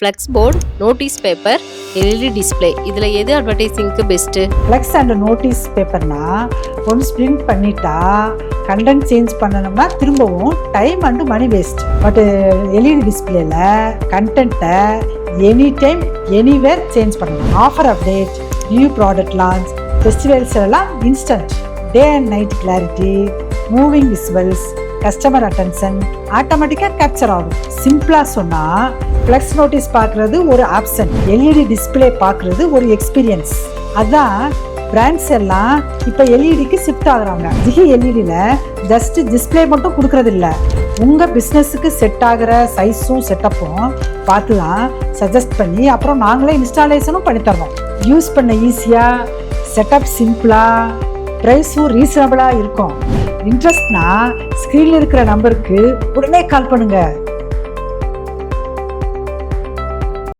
Flex board, notice paper, LED display இதில் எது அட்வர்டைஸிங்க்கு பெஸ்ட்டு? ஃப்ளெக்ஸ் அண்ட் நோட்டீஸ் பேப்பர்னா ஒன்ஸ் பிரிண்ட் பண்ணிட்டா கண்டென்ட் சேஞ்ச் பண்ணணும்னா திரும்பவும் time and money waste. But LED டிஸ்பிளேல கண்டென்ட்டை எனி டைம் எனிவேர் சேஞ்ச் பண்ணணும். Offer update, new product launch, festivals எல்லாம் instant. Day and night clarity, moving visuals, customer attention ஆட்டோமேட்டிக்காக capture ஆகும். சிம்பிளாக சொன்னால் ஃப்ளெக்ஸ் நோட்டீஸ் பார்க்குறது ஒரு ஆப்ஷன், எல்இடி டிஸ்பிளே பார்க்குறது ஒரு எக்ஸ்பீரியன்ஸ். அதான் பிராண்ட்ஸ் எல்லாம் இப்போ எல்இடிக்கு ஷிஃப்ட் ஆகுறாங்க. ஜிஹி எல்இடியில் ஜஸ்ட் டிஸ்பிளே மட்டும் கொடுக்கறது இல்லை, உங்கள் பிஸ்னஸுக்கு செட் ஆகிற சைஸும் செட்டப்பும் பார்த்து தான் சஜஸ்ட் பண்ணி அப்புறம் நாங்களே இன்ஸ்டாலேஷனும் பண்ணித்தரோம். யூஸ் பண்ண ஈஸியாக, செட்டப் சிம்பிளாக, ப்ரைஸும் ரீசனபிளாக இருக்கும். இன்ட்ரெஸ்ட்னா ஸ்க்ரீனில் இருக்கிற நம்பருக்கு உடனே கால் பண்ணுங்கள்.